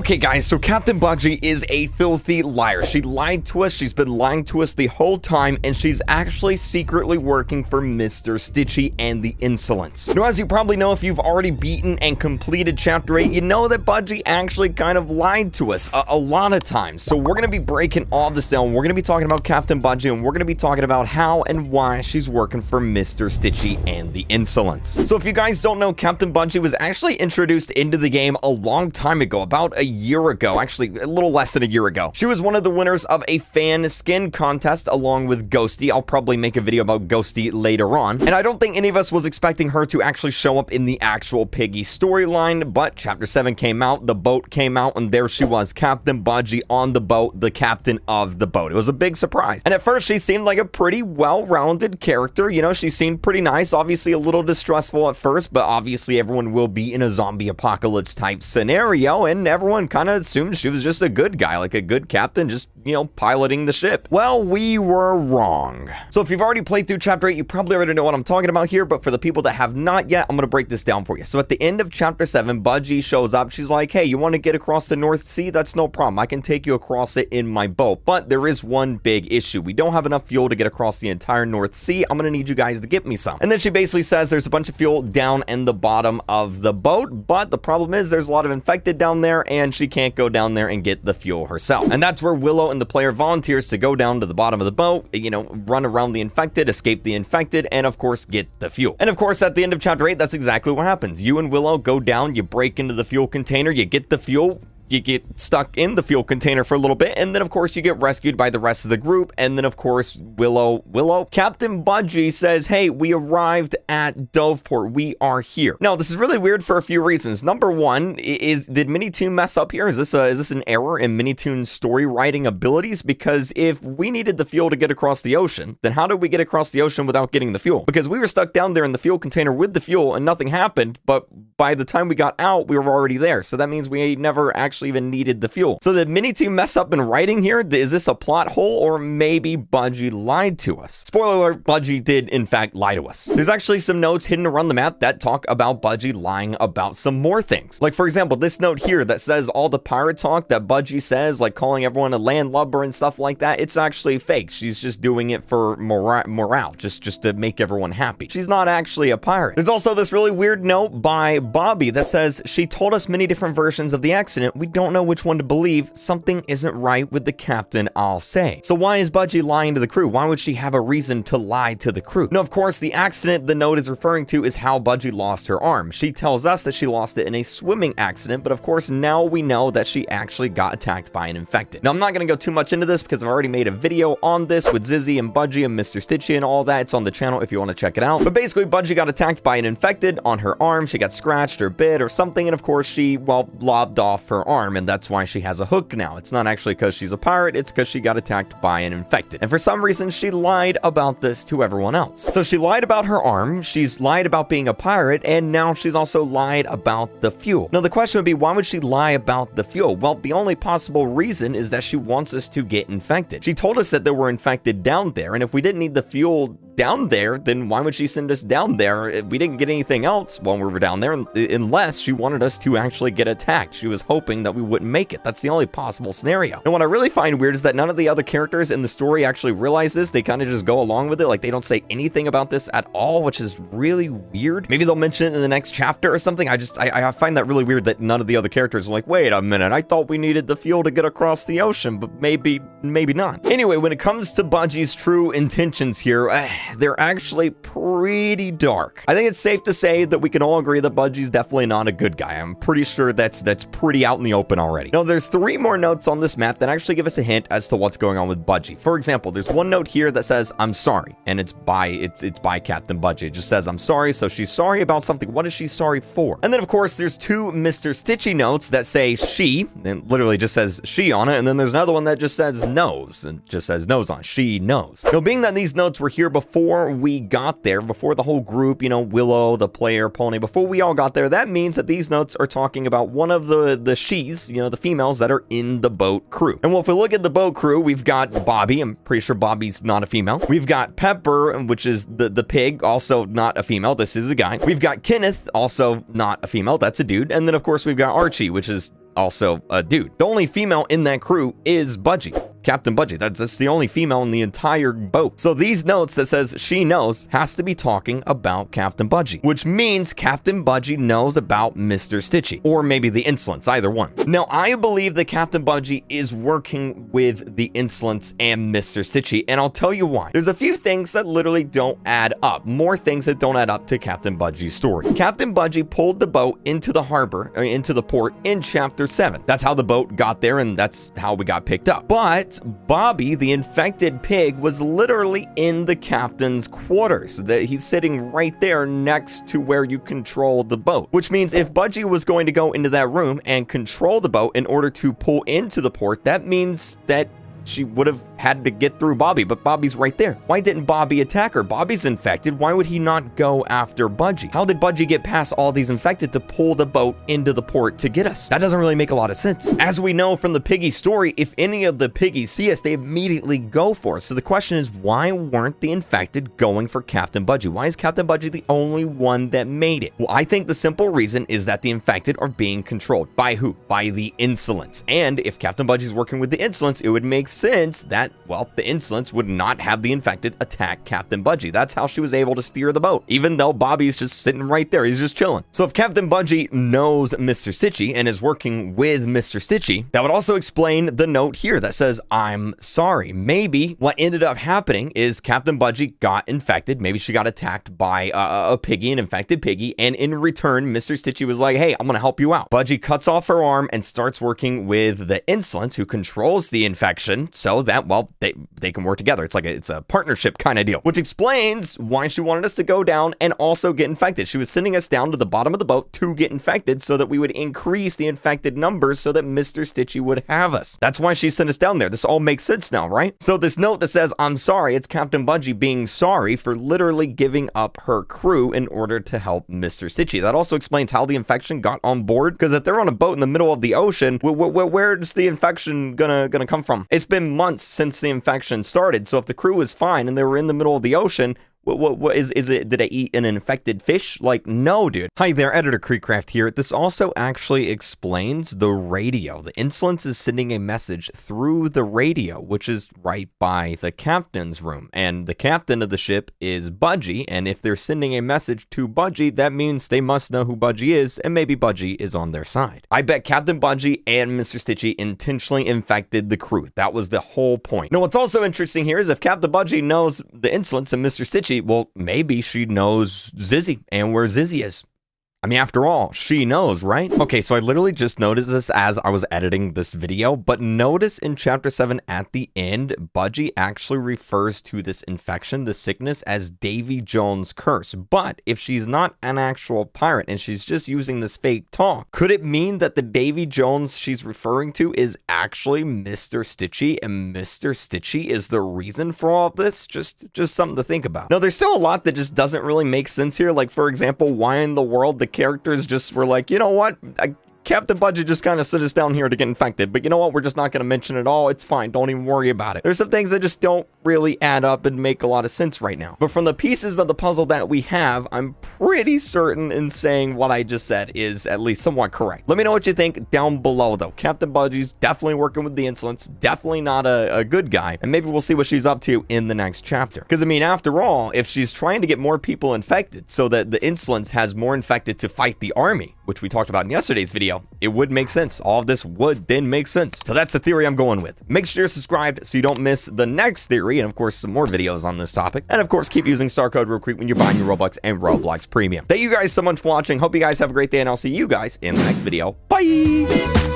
Okay guys, so Captain Budgie is a filthy liar. She lied to us, she's been lying to us the whole time, and she's actually secretly working for Mr. Stitchy and the Insolence. Now, as you probably know, if you've already beaten and completed Chapter 8, you know that Budgie actually kind of lied to us a lot of times. So we're going to be breaking all this down. We're going to be talking about Captain Budgie, and we're going to be talking about how and why she's working for Mr. Stitchy and the Insolence. So if you guys don't know, Captain Budgie was actually introduced into the game a long time ago, about a year ago, actually a little less than a year ago. She was one of the winners of a fan skin contest along with Ghosty. I'll probably make a video about Ghosty later on. And I don't think any of us was expecting her to actually show up in the actual Piggy storyline, but Chapter 7 came out, the boat came out, and there she was, Captain Budgie on the boat, the captain of the boat. It was a big surprise. And at first, she seemed like a pretty well-rounded character. You know, she seemed pretty nice, obviously a little distressful at first, but obviously everyone will be in a zombie apocalypse type scenario, and everyone kind of assumed she was just a good guy, like a good captain, just, you know, piloting the ship. Well, we were wrong. So if you've already played through Chapter 8, you probably already know what I'm talking about here, but for the people that have not yet, I'm going to break this down for you. So at the end of Chapter 7, Budgie shows up. She's like, hey, you want to get across the North Sea? That's no problem. I can take you across it in my boat. But there is one big issue. We don't have enough fuel to get across the entire North Sea. I'm going to need you guys to get me some. And then she basically says there's a bunch of fuel down in the bottom of the boat, but the problem is there's a lot of infected down there, and she can't go down there and get the fuel herself. And that's where Willow and the player volunteers to go down to the bottom of the boat, you know, run around the infected, escape the infected, and of course get the fuel. And of course at the end of Chapter 8, that's exactly what happens. You and Willow go down, you break into the fuel container, you get the fuel, you get stuck in the fuel container for a little bit, and then of course you get rescued by the rest of the group, and then of course Captain Budgie says, hey, we arrived at Doveport, we are here. Now this is really weird for a few reasons. Number one is, did Minitoon mess up here? Is this an error in Minitoon's story writing abilities? Because if we needed the fuel to get across the ocean, then how did we get across the ocean without getting the fuel? Because we were stuck down there in the fuel container with the fuel and nothing happened, but by the time we got out, we were already there. So that means we never actually even needed the fuel. So did Minitoon mess up in writing here? Is this a plot hole, or maybe Budgie lied to us? Spoiler alert, Budgie did in fact lie to us. There's actually some notes hidden around the map that talk about Budgie lying about some more things. Like for example, this note here that says all the pirate talk that Budgie says, like calling everyone a landlubber and stuff like that, it's actually fake. She's just doing it for morale, just to make everyone happy. She's not actually a pirate. There's also this really weird note by Bobby that says, she told us many different versions of the accident. We don't know which one to believe. Something isn't right with the captain, I'll say. So why is Budgie lying to the crew? Why would she have a reason to lie to the crew? Now, of course, the accident the note is referring to is how Budgie lost her arm. She tells us that she lost it in a swimming accident, but of course, now we know that she actually got attacked by an infected. Now, I'm not going to go too much into this because I've already made a video on this with Zizzy and Budgie and Mr. Stitchy and all that. It's on the channel if you want to check it out. But basically, Budgie got attacked by an infected on her arm. She got scratched or bit or something, and of course, she, well, lobbed off her arm, and that's why she has a hook now. It's not actually because she's a pirate, it's because she got attacked by an infected. And for some reason, she lied about this to everyone else. So she lied about her arm, she's lied about being a pirate, and now she's also lied about the fuel. Now the question would be, why would she lie about the fuel? Well, the only possible reason is that she wants us to get infected. She told us that there were infected down there, and if we didn't need the fuel down there, then why would she send us down there if we didn't get anything else while we were down there, unless she wanted us to actually get attacked? She was hoping that we wouldn't make it. That's the only possible scenario. And what I really find weird is that none of the other characters in the story actually realize this. They kind of just go along with it. Like, they don't say anything about this at all, which is really weird. Maybe they'll mention it in the next chapter or something. I find that really weird that none of the other characters are like, wait a minute, I thought we needed the fuel to get across the ocean, but maybe not. Anyway, when it comes to Budgie's true intentions here, they're actually pretty dark. I think it's safe to say that we can all agree that Budgie's definitely not a good guy. I'm pretty sure that's pretty out in the open already. Now, there's 3 more notes on this map that actually give us a hint as to what's going on with Budgie. For example, there's one note here that says, I'm sorry, and it's by Captain Budgie. It just says, I'm sorry, so she's sorry about something. What is she sorry for? And then, of course, there's 2 Mr. Stitchy notes that say she, and literally just says she on it, and then there's another one that just says knows, and just says knows on it. She knows. Now, being that these notes were here before we got there, before the whole group, you know, Willow, the player, Pony, before we all got there, that means that these notes are talking about one of the she's, you know, the females that are in the boat crew. And well, if we look at the boat crew, we've got Bobby. I'm pretty sure Bobby's not a female. We've got Pepper, which is the pig, also not a female. This is a guy. We've got Kenneth, also not a female. That's a dude. And then, of course, we've got Archie, which is also a dude. The only female in that crew is Budgie. Captain Budgie. That's the only female in the entire boat. So these notes that says she knows has to be talking about Captain Budgie, which means Captain Budgie knows about Mr. Stitchy, or maybe the Insolence, either one. Now, I believe that Captain Budgie is working with the Insolence and Mr. Stitchy, and I'll tell you why. There's a few things that literally don't add up. More things that don't add up to Captain Budgie's story. Captain Budgie pulled the boat into the harbor, or into the port in Chapter 7. That's how the boat got there, and that's how we got picked up. But Bobby, the infected pig, was literally in the captain's quarters. He's sitting right there next to where you control the boat, which means if Budgie was going to go into that room and control the boat in order to pull into the port, that means that she would have had to get through Bobby, but Bobby's right there. Why didn't Bobby attack her? Bobby's infected. Why would he not go after Budgie? How did Budgie get past all these infected to pull the boat into the port to get us? That doesn't really make a lot of sense. As we know from the Piggy story, if any of the piggies see us, they immediately go for us. So the question is, why weren't the infected going for Captain Budgie? Why is Captain Budgie the only one that made it? Well, I think the simple reason is that the infected are being controlled. By who? By the Insolence. And if Captain Budgie's working with the Insolence, it would make sense that, well, the Insolence would not have the infected attack Captain Budgie. That's how she was able to steer the boat, even though Bobby's just sitting right there. He's just chilling. So if Captain Budgie knows Mr. Stitchy and is working with Mr. Stitchy, that would also explain the note here that says, I'm sorry. Maybe what ended up happening is Captain Budgie got infected. Maybe she got attacked by a piggy, an infected piggy, and in return, Mr. Stitchy was like, hey, I'm going to help you out. Budgie cuts off her arm and starts working with the Insolence, who controls the infection, so that, well, they can work together. It's a partnership kind of deal, which explains why she wanted us to go down and also get infected. She was sending us down to the bottom of the boat to get infected so that we would increase the infected numbers so that Mr. Stitchy would have us. That's why she sent us down there. This all makes sense now, right? So this note that says, I'm sorry, it's Captain Budgie being sorry for literally giving up her crew in order to help Mr. Stitchy. That also explains how the infection got on board, because if they're on a boat in the middle of the ocean, where's the infection gonna come from? It's been months since the infection started, so if the crew is fine and they were in the middle of the ocean, what is it? Did I eat an infected fish? Like, no, dude. Hi there, Editor Creekcraft here. This also actually explains the radio. The Insolence is sending a message through the radio, which is right by the captain's room. And the captain of the ship is Budgie, and if they're sending a message to Budgie, that means they must know who Budgie is, and maybe Budgie is on their side. I bet Captain Budgie and Mr. Stitchy intentionally infected the crew. That was the whole point. Now, what's also interesting here is if Captain Budgie knows the Insolence and Mr. Stitchy, well, maybe she knows Zizzy and where Zizzy is. I mean, after all, she knows, right? Okay, so I literally just noticed this as I was editing this video, but notice in Chapter 7 at the end, Budgie actually refers to this infection, the sickness, as Davey Jones' curse. But if she's not an actual pirate and she's just using this fake talk, could it mean that the Davey Jones she's referring to is actually Mr. Stitchy, and Mr. Stitchy is the reason for all of this? Just something to think about. Now, there's still a lot that just doesn't really make sense here. Like, for example, why in the world the characters just were like, you know what? Captain Budgie just kind of sent us down here to get infected, but you know what? We're just not going to mention it all. It's fine. Don't even worry about it. There's some things that just don't really add up and make a lot of sense right now. But from the pieces of the puzzle that we have, I'm pretty certain in saying what I just said is at least somewhat correct. Let me know what you think down below, though. Captain Budgie's definitely working with the Insolence, definitely not a good guy, and maybe we'll see what she's up to in the next chapter. Because, I mean, after all, if she's trying to get more people infected so that the Insolence has more infected to fight the army, which we talked about in yesterday's video, it would make sense. All of this would then make sense. So that's the theory I'm going with. Make sure you're subscribed so you don't miss the next theory, and of course some more videos on this topic. And of course, keep using star code REALCREEK when you're buying your Roblox and Roblox Premium. Thank you guys so much for watching. Hope you guys have a great day, and I'll see you guys in the next video. Bye!